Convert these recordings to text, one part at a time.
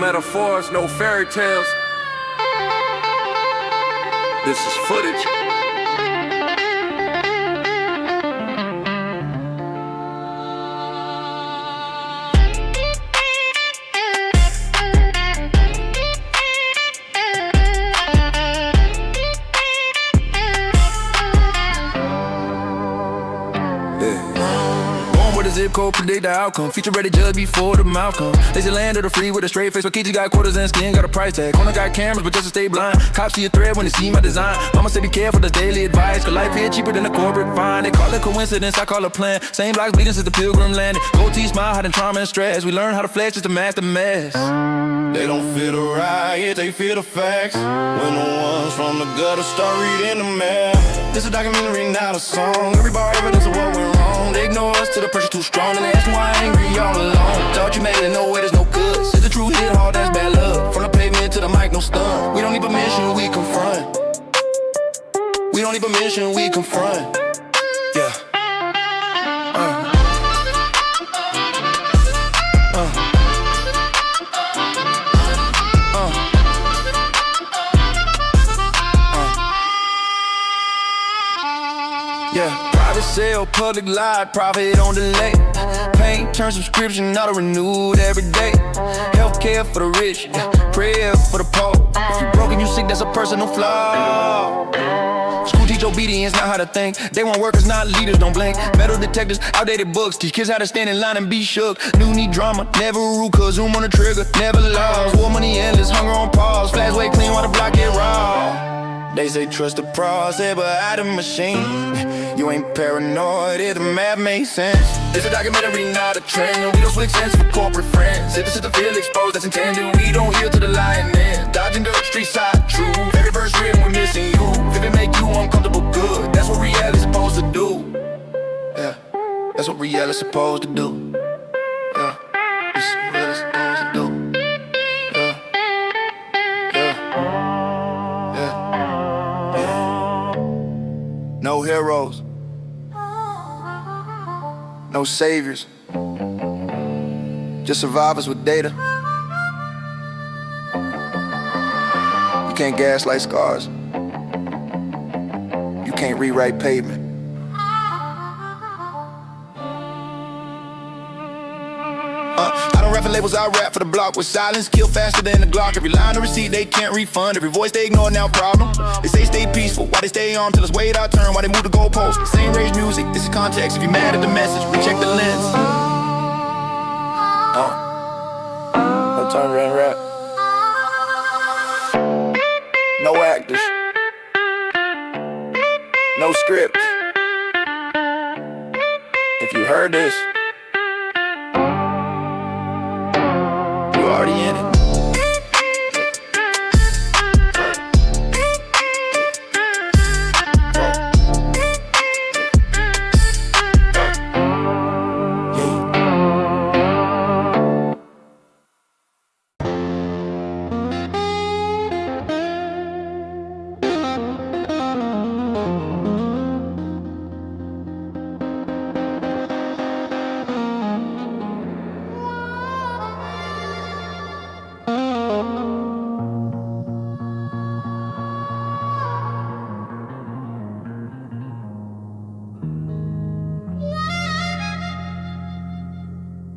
metaphors, no fairy tales. This is footage. Zip code predict the outcome. Feature ready judge before the mouth come. They say land of the free with a straight face. But kids got quarters and skin, got a price tag. Corner got cameras, but just to stay blind. Cops see a thread when they see my design. Mama say be careful, that's daily advice. Cause life here cheaper than a corporate fine. They call it coincidence, I call it plan. Same blocks bleeding since the pilgrim landed. Gold teeth smile, hiding trauma and stress. We learn how to flex just to mask the mess. They don't feel the riot, they feel the facts. When the ones from the gutter start reading the map. This a documentary, not a song. Every bar evidence of what went wrong. They ignore us till the pressure too strong. And they ask me why I'm angry all alone. Thought you made it, no way, there's no good. Said the truth hit hard, that's bad luck. From the pavement to the mic, no stun. We don't need permission, we confront. We don't need permission, we confront. Yeah. Yeah, private sale, public lie, profit on delay. Paint, turn subscription, auto renewed every day. Healthcare for the rich, prayer for the poor. If you broke and you sick, that's a personal flaw. School teach obedience, not how to think. They want workers, not leaders, don't blink. Metal detectors, outdated books. Teach kids how to stand in line and be shook. New need drama, never a rule, cause zoom on the trigger, never lost. War money endless, hunger on pause. Flash way clean while the block get raw. They say trust the process, but I the machine. You ain't paranoid if the math makes sense. It's a documentary, not a trend. We don't switch sense for corporate friends. If it's just a feel exposed, that's intended. We don't yield to the lying end. Dodging the street side truth. Every verse written, we're missing you. If it make you uncomfortable, good. That's what reality's supposed to do. Yeah, that's what reality's supposed to do. Yeah, that's what reality's supposed to do. No heroes, no saviors, just survivors with data. You can't gaslight scars. You can't rewrite pavement. I don't rap for labels, I rap for the block. With silence, kill faster than the Glock. Every line of receipt they can't refund. Every voice they ignore, now problem. They say stay peaceful, why they stay on till it's wait our turn. Why they move the goalposts. Same rage music, this is context. If you mad at the message, recheck the lens. No turn around rap. No actors. No script. If you heard this, already in it.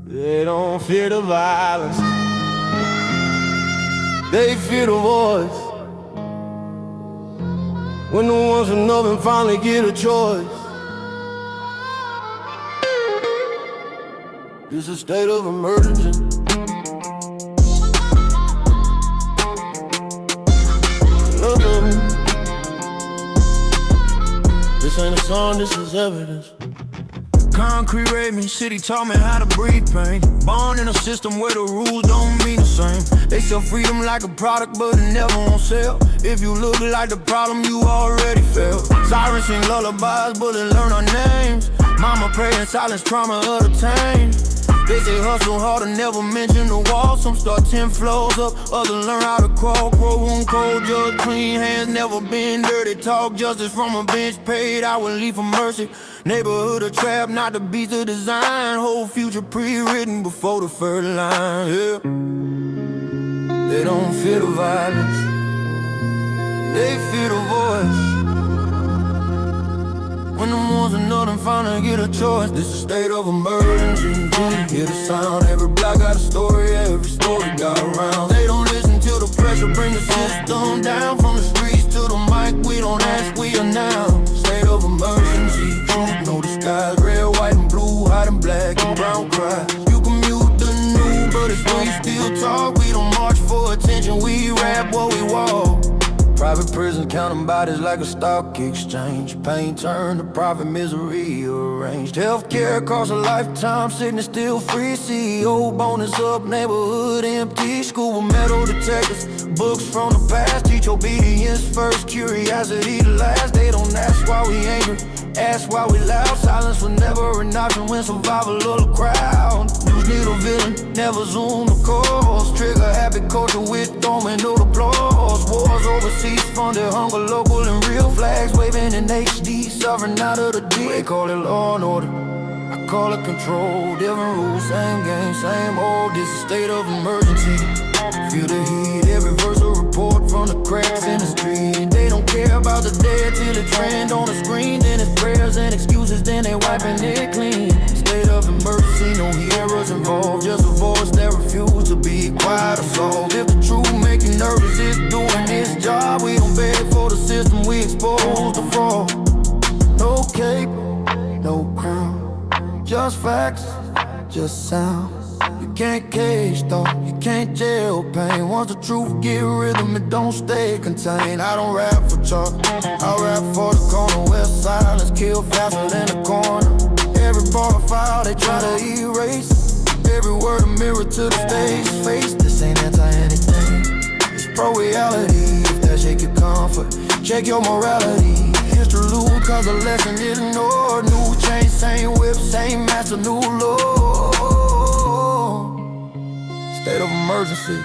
They don't fear the violence, they fear the voice. When the ones who know them finally get a choice. It's a state of emergency. Look at me. This ain't a song, this is evidence. Concrete raised me, city taught me how to breathe pain. Born in a system where the rules don't mean the same. They sell freedom like a product, but it never on sale. If you look like the problem, you already failed. Sirens sing lullabies, but they learn our names. Mama pray in silence, trauma of the tame. They say hustle hard and never mention the wall. Some start 10 floors up, others learn how to crawl. Grow one cold, judge, clean hands, never been dirty. Talk justice from a bench, paid hourly for mercy. Neighborhood a trap, not the beats of design. Whole future pre-written before the first line, yeah. They don't fear the violence, they fear the voice. When the ones in nothing finally get a choice, this is a state of emergency. Hear the sound, every block got a story, every story got around. They don't listen till the pressure bring the system down. From the streets to the mic, we don't ask, we announce. State of emergency, truth, know the skies, red, white, and blue, hiding black and brown cries. You can mute the news, but it's we still talk. We don't march for attention, we rap what we walk. Private prison counting bodies like a stock exchange. Pain turned to profit, misery arranged. Healthcare costs a lifetime, sickness still free. CEO bonus up, neighborhood empty. School of metal detectors, books from the past. Teach obedience first, curiosity the last. They don't ask why we angry, ask why we loud. Silence was never an option when survival of the crowd. News need a villain, never zoom the course. Trigger happy culture with domino applause. Wars overseas funded, hunger local and real. Flags waving in HD, suffering out of the D. They call it law and order, I call it control. Different rules, same game, same old. This is a state of emergency. Feel the heat, every verse a report from the cracks in the street. They don't care about the dead till it trend on the screen. Then it's prayers and excuses, then they wiping it clean. State of emergency, no heroes involved. Just a voice that refuse to be quiet or solved. If the truth make you nervous, it's doing its job. We don't beg for the system, we expose the fraud. No cape, no crown, just facts, just sound. You can't cage thought, you can't jail pain. Once the truth get rhythm, it don't stay contained. I don't rap for chalk, I rap for the corner where silence kill faster than the corner. Every bar file they try to erase, every word a mirror to the stage face. This ain't anti-anything, it's pro-reality. If that shake your comfort, check your morality. Interlude cause the lesson is ignored. New chain, same whip, same master, new law. State of emergency,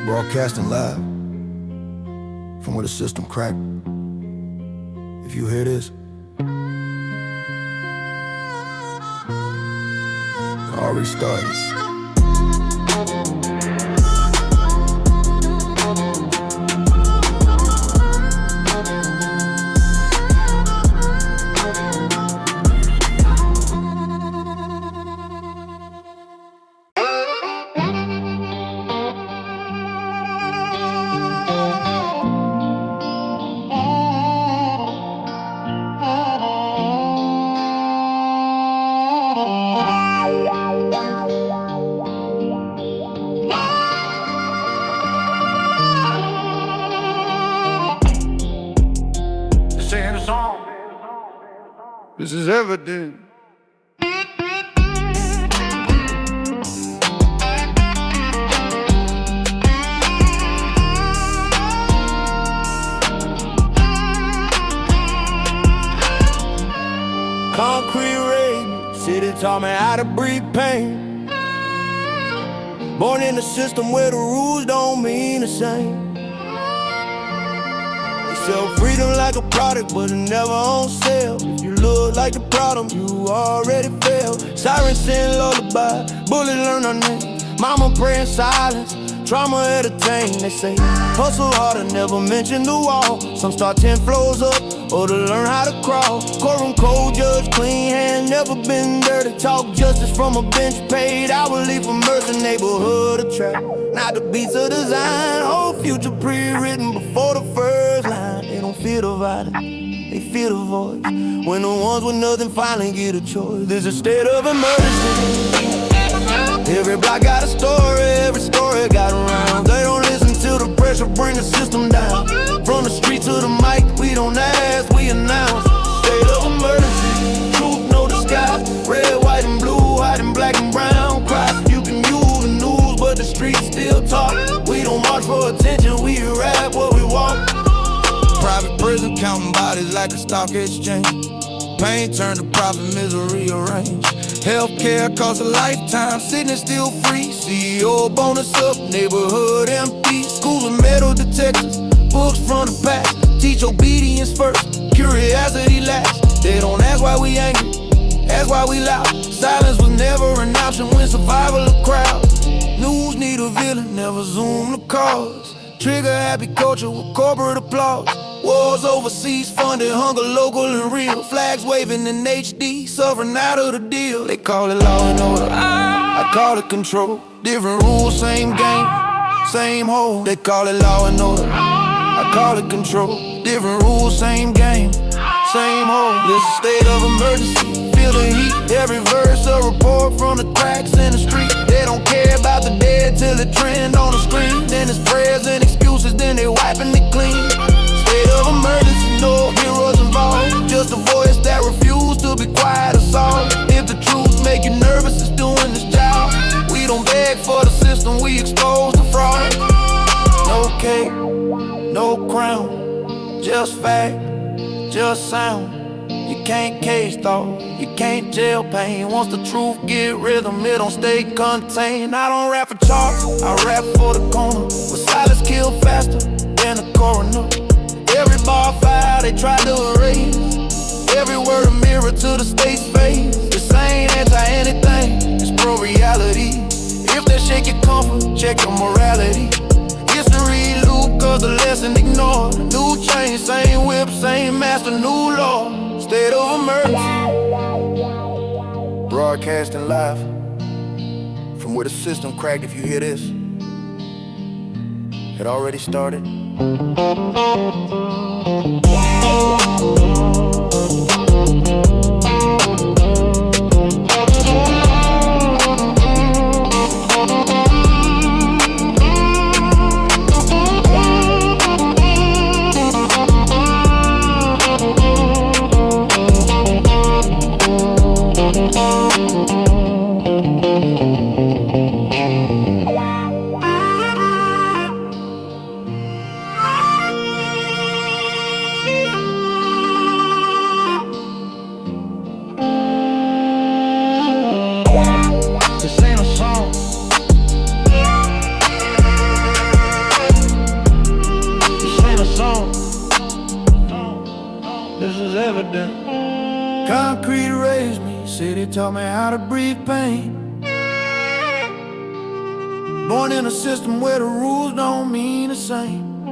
broadcasting live from where the system cracked. If you hear this, it already started. This is evident. Concrete rain, city taught me how to breathe pain. Born in a system where the rules don't mean the same. They sell freedom like a product, but it never on sale. If you look like the problem, you already failed. Sirens sing lullaby, bullet learn our name. Mama praying silence, trauma entertained. They say hustle harder, never mention the wall. Some start 10 floors up, or to learn how to crawl. Courtroom cold, judge clean hand, never been dirty. Talk justice from a bench, paid hourly for mercy. Neighborhood a trap, not the beats of design. Whole future pre-written before the first line. They don't feel the violence, they feel the voice. When the ones with nothing finally get a choice. There's a state of emergency. Every block got a story, every story got around. They don't listen till the pressure bring the system down. From the street to the mic, we don't ask, we announce. State of emergency, truth know the sky. Red, white, and blue, hiding black and brown cries. You can use the news, but the streets still talk. We don't march for attention, we rap what we walk. Private prison counting bodies like a stock exchange. Pain turned to profit, misery arranged. Healthcare costs a lifetime, sickness still free. CEO bonus up, neighborhood empty. Schools of metal detectors, books from the past. Teach obedience first, curiosity last. They don't ask why we angry, ask why we loud. Silence was never an option when survival of crowd. News need the villain, never zoom the cause. Trigger happy culture with corporate applause. Wars overseas funded, hunger local and real. Flags waving in HD, suffering out of the deal. They call it law and order, I call it control. Different rules, same game, same hole. They call it law and order, I call it control. Different rules, same game, same hole. This a state of emergency, feel the heat. Every verse a report from the cracks in the street. They don't care about the dead till it trend on the screen. Then it's prayers and excuses, then they wiping it clean. State of emergency, no heroes involved. Just a voice that refused to be quiet or solved. If the truth make you nervous, it's doing this job. We don't beg for the system, we expose the fraud. No cape, no crown, just fact, just sound. You can't cage thought, you can't jail pain. Once the truth get rhythm, it don't stay contained. I don't rap for charts, I rap for the corner. With silence kill faster than the coroner. Every bar fire they try to erase. Every word a mirror to the state's face. This ain't anti-anything, it's pro-reality. If that shake your comfort, check your morality. History loop, cause the lesson ignored. New chain, same whip, same master, new law. State of emergency. Broadcasting live from where the system cracked. If you hear this, it already started. Concrete raised me, city taught me how to breathe pain. Born in a system where the rules don't mean the same.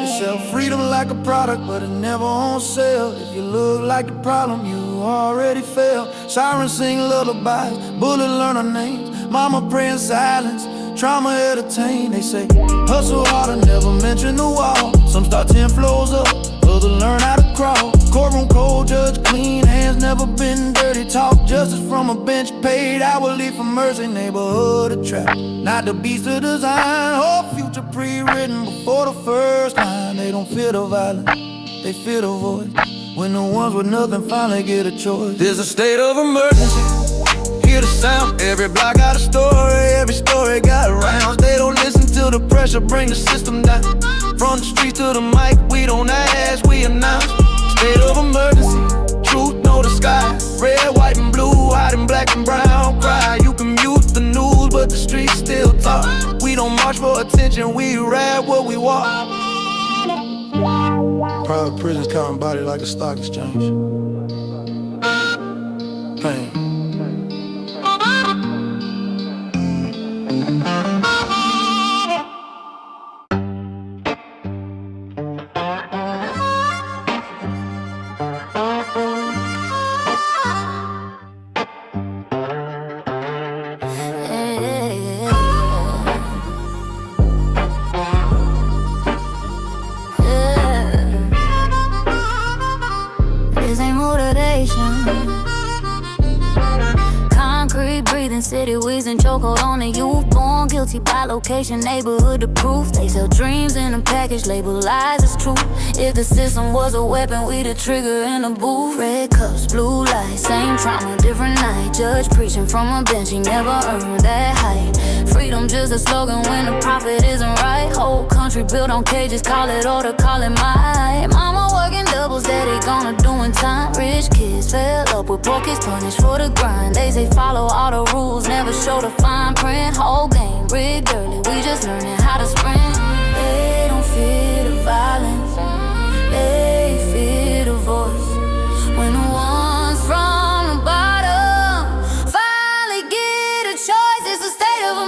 They sell freedom like a product, but it never on sale. If you look like the problem, you already failed. Sirens sing lullabies, bullets learn our names. Mama pray in silence, trauma entertain. They say, hustle harder, never mention the wall. Some start 10 floors up, others learn how to crawl. Courtroom cold, judge clean, hands never been dirty. Talk justice from a bench, paid hourly for mercy. Neighborhood a trap, not the beast of design. Whole future pre-written before the first line. They don't feel the violence, they feel the voice. When the ones with nothing finally get a choice. There's a state of emergency, hear the sound. Every block got a story, every story got rounds. They don't listen to the pressure, bring the system down. From the street to the mic, we don't ask, we announce. State of emergency, truth know the sky. Red, white and blue, white and black and brown cry. You can mute the news, but the streets still talk. We don't march for attention, we rap what we walk. Private prisons counting body like a stock exchange. Pain. City wheezing, chokehold on the youth. Born guilty by location, neighborhood to proof. They sell dreams in a package, label lies as truth. If the system was a weapon, we the trigger in the booth. Red cups, blue lights, same trauma, different night. Judge preaching from a bench, he never earned that height. Freedom just a slogan when the profit isn't right. Whole country built on cages, call it order, call it might. Mama working doubles, daddy gonna doing time. Rich kids fell up with broke kids punished for the grind. They say follow all the rules, never show the fine print. Whole game rigged early, we just learning how to sprint. They don't fear the violence, they fear the voice. When the ones from the bottom finally get a choice, it's a state of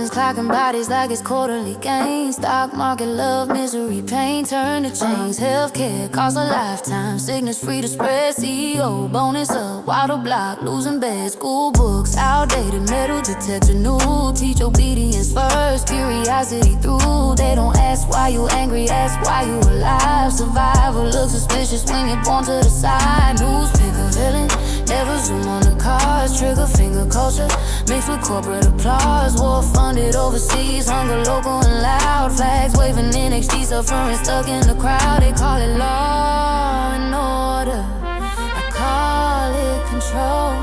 Thousands clocking bodies like it's quarterly gain. Stock market, love, misery, pain, turn to chains. Healthcare costs a lifetime, sickness free to spread. CEO, bonus up, water block, losing beds. School books, outdated, metal detector, new. Teach obedience first, curiosity through. They don't ask why you angry, ask why you alive. Survival looks suspicious when you're born to the side. Newspaper villain, never zoom on the cars. Trigger finger culture, mixed with corporate applause. War funded overseas, hunger local and loud. Flags waving in XG, suffering stuck in the crowd. They call it law and order, I call it control.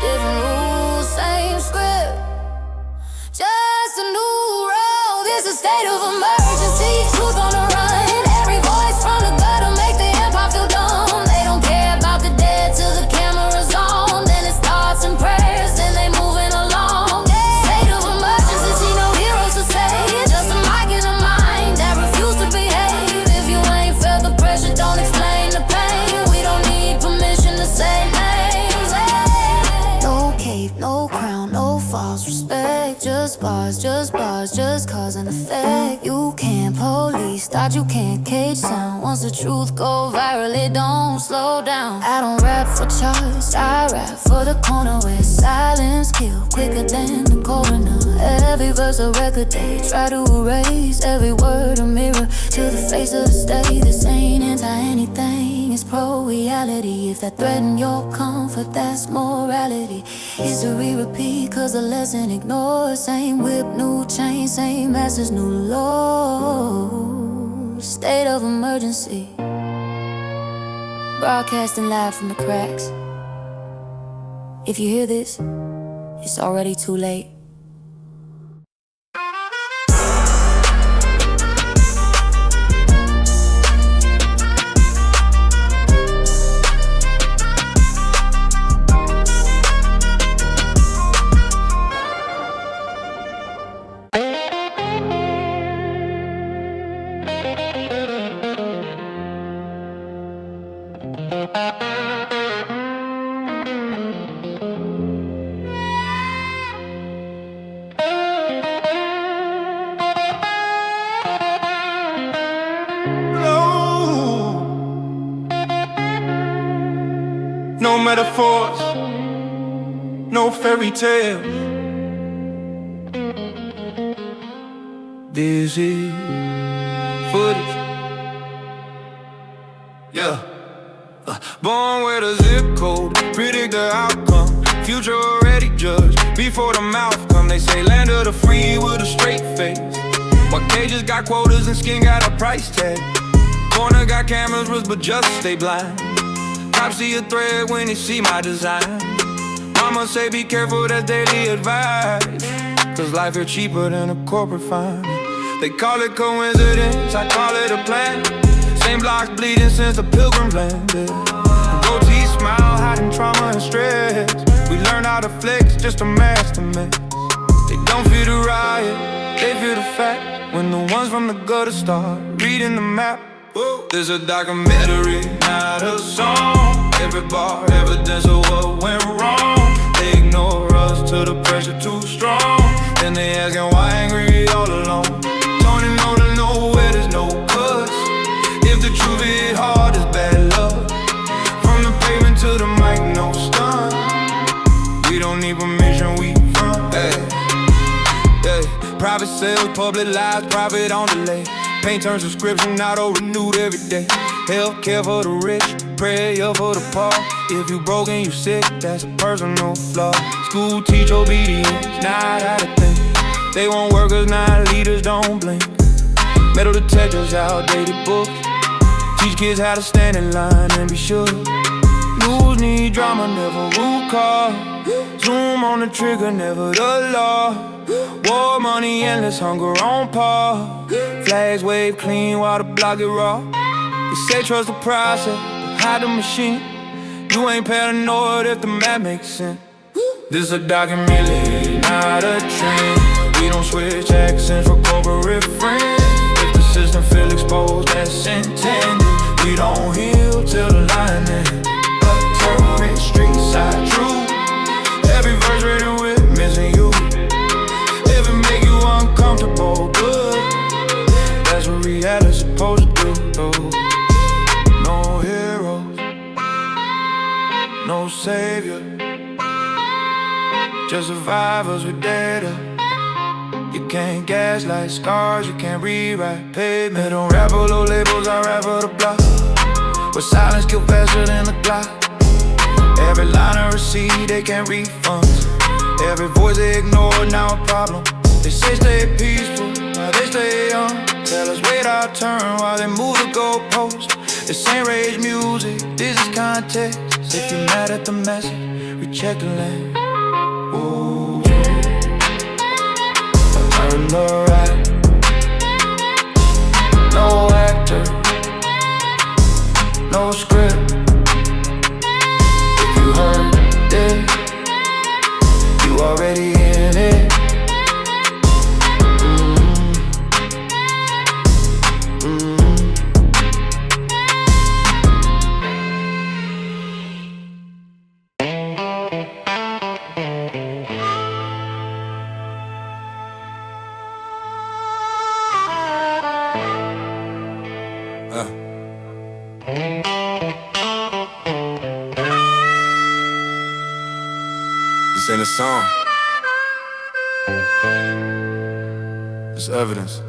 Different rules, same script, just a new role. This is a state of emergency, truth on the run. Every voice from the gutter make the empire feel dumb. They don't care about the dead till the camera's on. Then it's thoughts and prayers, then they moving along. State of emergency, see no heroes to save. Just a mic and a mind that refuse to behave. If you ain't felt the pressure, don't explain the pain. We don't need permission to say names. No cape, no crown, no false respect. Just bars, just cause and effect. You can't police, thought you can't cage sound. Once the truth go viral, it don't slow down. I don't rap for choice, I rap for the corner where silence kill quicker than the coroner. Every verse a record they try to erase. Every word a mirror to the face of the state. This ain't anti-anything, it's pro-reality. If that threaten your comfort, that's morality. History repeat, cause the lesson ignored. Same whip, new chain, same masters, new laws. State of emergency, broadcasting live from the cracks. If you hear this, it's already too late. No metaphors, no fairy tales. This is footage. Yeah. Born with a zip code, predict the outcome. Future already judged before the mouth come. They say land of the free with a straight face. While cages got quotas and skin got a price tag. Corner got cameras, but just stay blind. Cops see a thread when they see my design. Mama say be careful, that's daily advice. Cause life is cheaper than a corporate fine. They call it coincidence, I call it a plan. Same blocks bleeding since the pilgrims landed. Goatee smile, hiding trauma and stress. We learn how to flex, just to master mess. They don't feel the riot, they feel the fact. When the ones from the gutter start reading the map. There's a documentary, not a song. Every bar, evidence of what went wrong. They ignore us till the pressure too strong. Then they asking why angry all alone. Don't even know to know where there's no cuts. If the truth hit hard, it's bad luck. From the pavement to the mic, no stun. We don't need permission, we front. Hey, hey. Private sales, public lies, private on delay. Paint turn subscription, auto-renewed every day. Healthcare for the rich, prayer for the poor. If you broken, you sick, that's a personal flaw. School teach obedience, not how to think. They want workers, not leaders, don't blink. Metal detectors, outdated books. Teach kids how to stand in line and be sure. News need drama, never root cause. Zoom on the trigger, never the law. War, money, endless hunger on par. Flags wave clean while the block get raw. They say trust the process, hide the machine. You ain't paranoid if the map makes sense. This a documentary, not a trend. We don't switch accents for corporate friends. If the system feel exposed, that's intended. We don't heal till the line ends. A terrorist, street side truth. Every verse written with missing you. If it make you savior, just survivors with data. You can't gaslight scars, you can't rewrite pavement. They don't rap for low labels, I rap for the block, but silence kill faster than the clock. Every line I receive, they can't refund. Every voice they ignore, now a problem. They say stay peaceful, while they stay young. Tell us wait our turn while they move the goalposts. This ain't rage music, this is context. If you're mad at the message, recheck the lane. Ooh, turn the right. No actor, no script. If you heard it, you already in it. This ain't a song. It's evidence.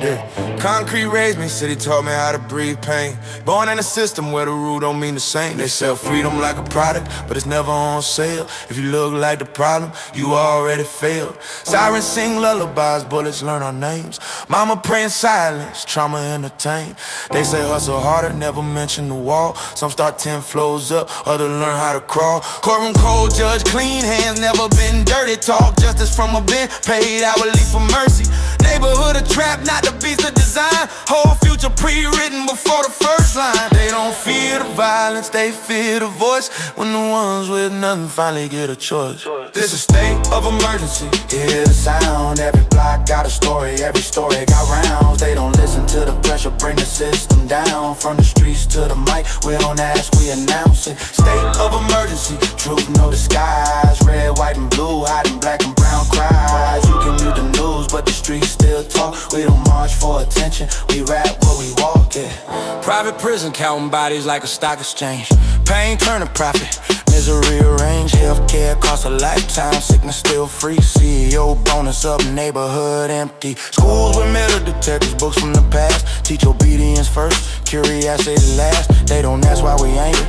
Yeah. Concrete raised me, city taught me how to breathe pain. Born in a system where the rule don't mean the same. They sell freedom like a product, but it's never on sale. If you look like the problem, you already failed. Sirens sing lullabies, bullets learn our names. Mama praying silence, trauma entertained. They say hustle harder, never mention the wall. Some start 10 floors up, others learn how to crawl. Courtroom cold, judge clean hands, never been dirty. Talk justice from a bench, paid hourly for mercy. Neighborhood a trap, not the beast of design. Whole future pre-written before the first line. They don't fear the violence, they fear the voice. When the ones with nothing finally get a choice. This a state of emergency, hear the sound. Every block got a story, every story got rounds. They don't listen to the pressure, bring the system down. From the streets to the mic, we don't ask, we announce it. State of emergency, truth no disguise. Red, white and blue, hiding black and brown cries. You can mute the news, but the streets still talk. We don't march for attention, we rap where we walk, yeah. Private prison, counting bodies like a stock exchange. Pain turn to profit, misery arranged. Healthcare costs a lifetime, sickness still free. CEO bonus up, neighborhood empty. Schools with metal detectors, books from the past. Teach obedience first, curiosity last. They don't ask why we angry,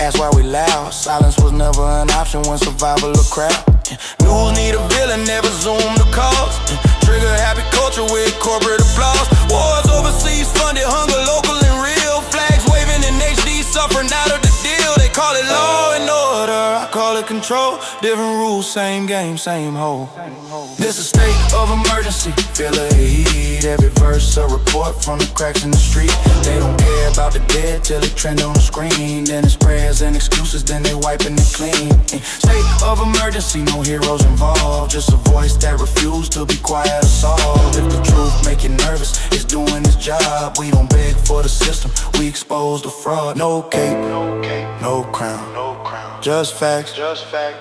ask why we loud. Silence was never an option when survival a crowd. News need a villain, never zoom the cause. Trigger happy culture with corporate applause. Wars overseas funded, hunger local and real. Flags waving in HD, suffering out of the deal. They call it law and order, I call it control. Different rules, same game, same hole. This a state of emergency, feel the heat. Every verse a report from the cracks in the street. They don't care about the dead till it trend on the screen. Then it's prayers and excuses, then they wiping it clean. State of emergency, no heroes involved. Just a voice that refused to be quiet or solved. If the truth make you nervous, it's doing its job. We don't beg for the system, we expose the fraud. No cape, no crown. Just facts,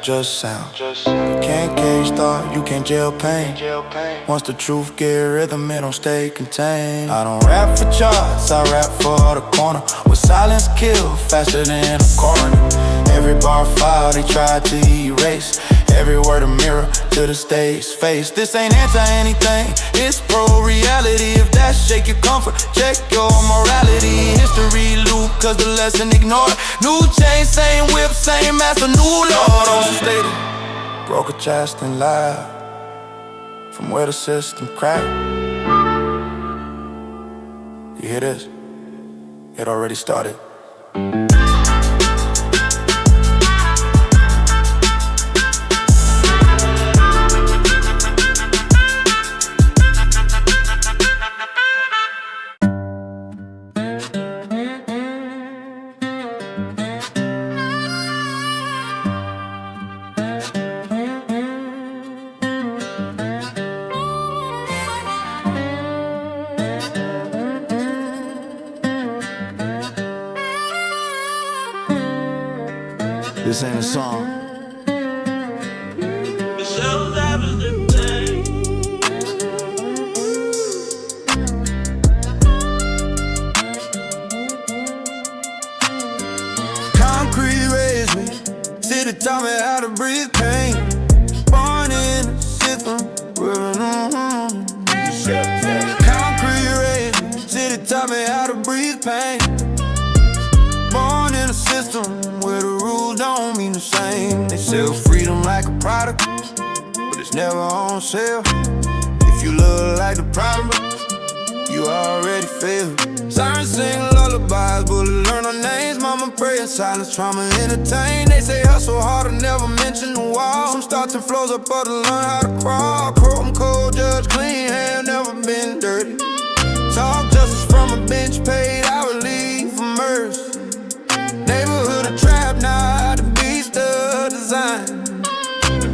just sound. You can't cage thought, you can't jail pain. Once the truth get rhythm, it don't stay contained. I don't rap for charts, I rap for the corner. With silence kill faster than a coroner. Every bar file they try to erase. Every word a mirror to the stage face. This ain't anti-anything, it's pro-reality. If that shake your comfort, check your morality. History loop, cause the lesson ignored. New chain, same whip, same master, new lord. On stage, broke a chest and laugh from where the system cracked. You hear this? It already started. This ain't a song. pain. Born in a system where the rules don't mean the same. They sell freedom like a product, but it's never on sale. If you look like the problem, you already failed. Sirens sing lullabies, bullets learn our names. Mama pray in silence, trauma entertain. They say hustle harder, never mention the wall. Some starts and flows up, but to learn how to crawl. Courtroom cold, judge clean, hand never been dirty. Talk justice from a bench, paid hourly for mercy. Neighborhood a trap, now the beast of design.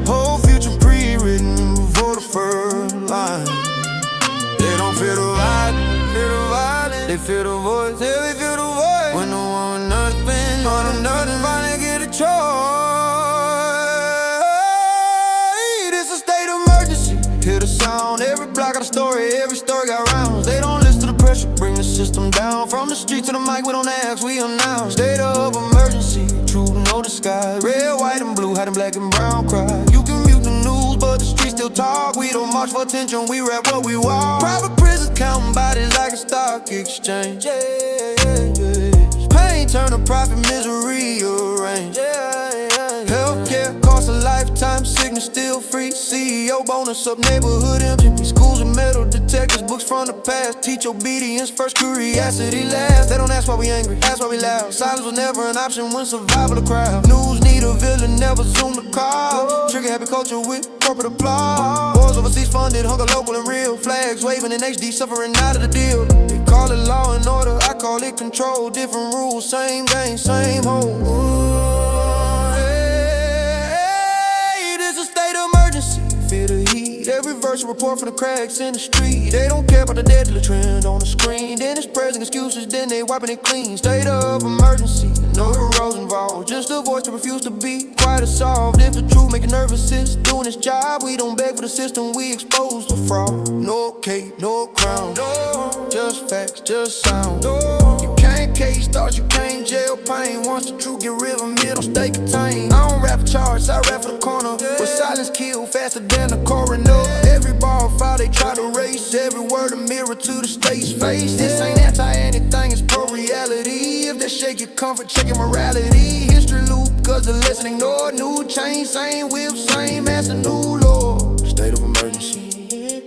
Whole future pre-written before the first line. They don't feel the violence, they feel the voice, yeah, they feel the voice. When no one nothing, on nothing, finally get a choice. It's a state of emergency, hear the sound. Every block got a story, every story got rounds. They don't listen to the pressure, bring the system down. From the street to the mic, we don't ask, we announce. State of emergency, truth no disguise. Red, white, and blue, hiding black and brown cry. You can mute the news, but the streets still talk. We don't march for attention, we rap what we walk. Private prisons counting bodies like a stock exchange. Pain turn to profit, misery arrange. Healthcare costs a lifetime, sickness still free. CEO bonus up, neighborhood empty. Schools with metal detectors, books from the past. Teach obedience first, curiosity last. They don't ask why we angry, ask why we loud. Silence was never an option when survival a crowd. News need a villain, never zoom the crowd. Trigger happy culture with corporate applause. Wars overseas funded, hunger local and real. Flags waving in HD, suffering out of the deal. They call it law and order, I call it control. Different rules, same game, same hole. Hey, this a state of emergency, feel the heat. Every verse a report from the cracks in the street. They don't care about the deadly trend on the screen. Then it's prayers and excuses, then they wiping it clean. State of emergency, no heroes involved. Just a voice to refuse to be quiet or solved. If the truth make you nervous, it's doing its job. We don't beg for the system, we expose the fraud. No cape, no crown, no. Just facts, just sound. No. You can't case thoughts, you can't jail pain. Once the truth get real, it don't stay contained. I don't rap for charge, I rap for the corner. But silence kill faster than the coroner. Every bar file they try to race. Every word a mirror to the state's face. This ain't anti-anything, it's pro-reality. If that shake your comfort, check your morality. History loop, cause the lesson ignored. New chain, same whip, same ass, a new law. State of emergency,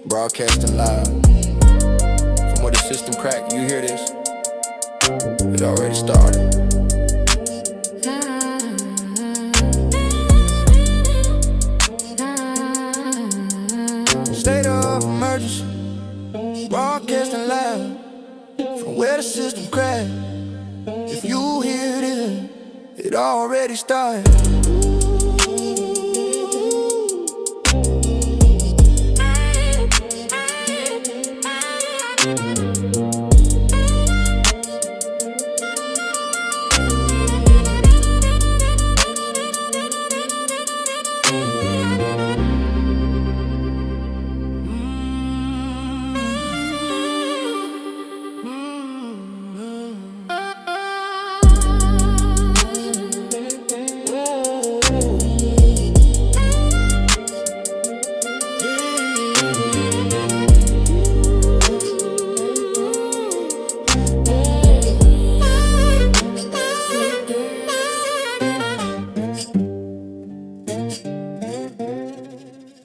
broadcasting live. From where the system cracked, you hear this? It already started. State of emergency, broadcasting live. From where the system cracked. If you hear this, it already started.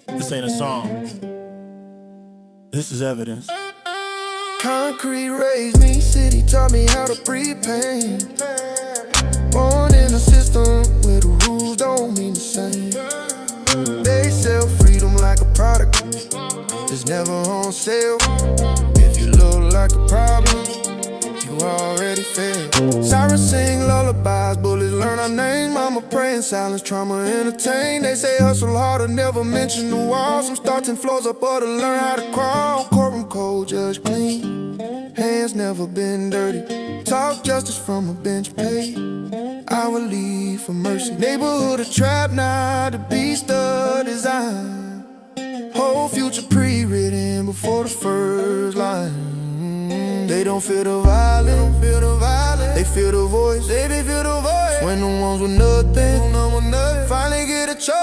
This ain't a song, this is evidence. Concrete raised me, city taught me how to breathe pain. Born in a system where the rules don't mean the same. They sell freedom like a product, it's never on sale. If you look like a problem, you already failed. Sirens sing lullabies, bullets learn our names. Mama pray in silence, trauma entertain. They say hustle harder, never mention the wall. Some starts and flows up, or to learn how to crawl. Courtroom cold, judge clean, hands never been dirty. Talk justice from a bench, paid hourly for mercy. Neighborhood a trap, now the beast of design. Whole future pre-written before the first line. They don't feel the violence, they feel the voice, they feel the voice. When the ones with nothing finally get a choice.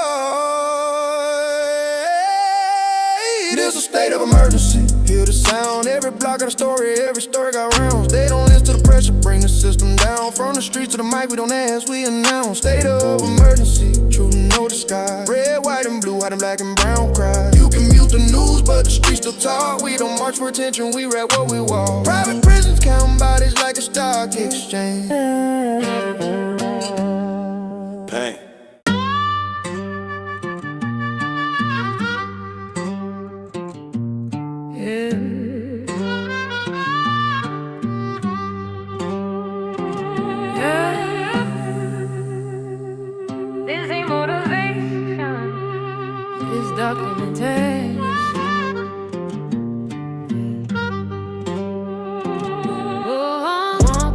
It's a state of emergency. Hear the sound, every block got a story, every story got rounds. They don't listen to the pressure, bring the system down. From the streets to the mic, we don't ask, we announce. State of emergency, truth and no disguise. Red, white, and blue, white and black and brown cry. You can mute the news, but the streets still talk. We don't march for attention, we rap what we walk. Private prisons count bodies like a stock exchange. Pain. This ain't motivation, it's documentation.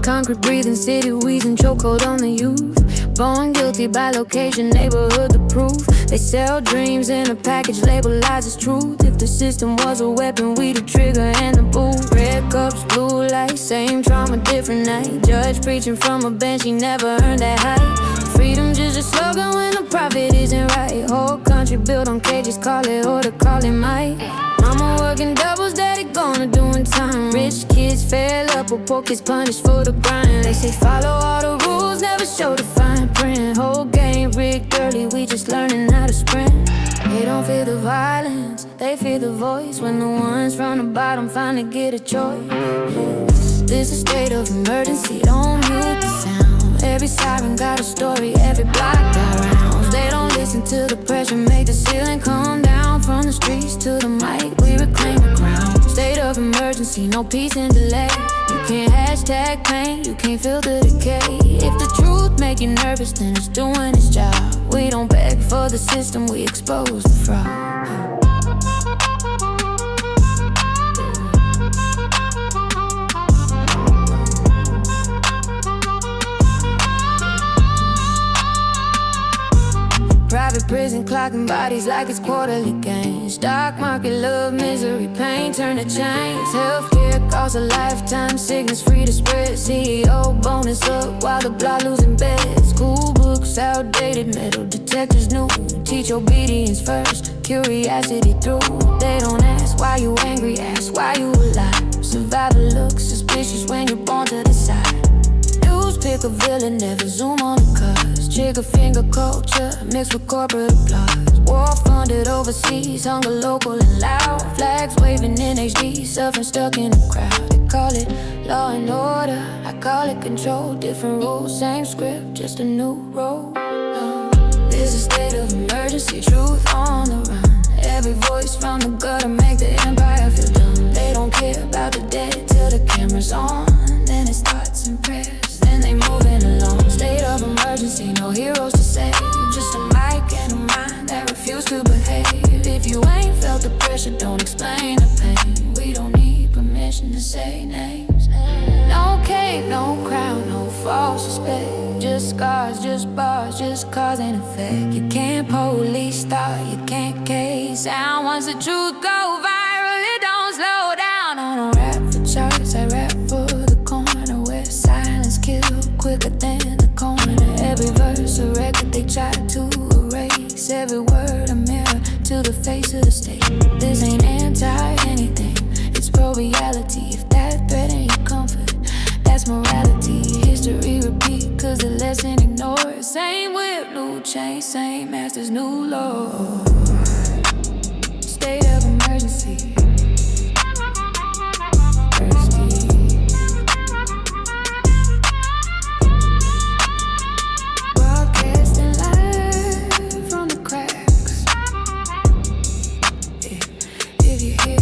Concrete breathing, city wheezing, chokehold on the youth. Born guilty by location, neighborhood the proof. They sell dreams in a package, label lies as truth. If the system was a weapon, we the trigger and the boot. Red cups, blue lights, same trauma, different night. Judge preaching from a bench, he never earned that height. Freedom just a slogan when the profit isn't right. Whole country built on cages, call it order, call it might. Mama working doubles, daddy gonna doing time. Rich kids fail up, or poor kids punished for the grind. They say follow all the rules, never show the fine print. Whole game rigged early, we just learning how to sprint. They don't fear the violence, they fear the voice. When the ones from the bottom finally get a choice. This a state of emergency, don't mute the sound. Every siren got a story, every block got rounds. They don't listen to the pressure, make the ceiling come down. From the streets to the mic, we reclaim the ground. State of emergency, no peace and delay. You can't hashtag pain, you can't feel the decay. If the truth make you nervous, then it's doing its job. We don't beg for the system, we expose the fraud. Private prison clocking bodies like it's quarterly gains. Stock market, love, misery, pain, turn to chains. Healthcare costs a lifetime, sickness free to spread. CEO bonus up while the block losing beds. School books outdated, metal detectors new. Teach obedience first, curiosity through. They don't ask why you angry, ask why you alive. Survival looks suspicious when you're born to the side. Pick a villain, never zoom on the cuz. Trigger finger culture, mixed with corporate applause. War funded overseas, hunger local and loud. Flags waving in HD, suffering stuck in a crowd. They call it law and order, I call it control. Different rules, same script, just a new role. There's a state of emergency, truth on the run. Every voice from the gutter make the empire feel done. They don't care about the dead till the camera's on. Then it starts in prayers. They moving along, state of emergency, no heroes to save. Just a mic and a mind that refuse to behave. If you ain't felt the pressure, don't explain the pain. We don't need permission to say names. No cape, no crown, no false respect. Just scars, just bars, just cause and effect. You can't police thought, you can't case sound. Once the truth go viral, it don't slow down. I don't rap for charts, I rap for the corner where silence kills quicker than the corner. Every verse a record they try to erase. Every word a mirror to the face of the state. This ain't anti-anything, it's pro-reality. If that threaten your comfort, that's morality. History repeat, cause the lesson ignored. Same whip, new chain, same masters, new lord. State of emergency. If you hear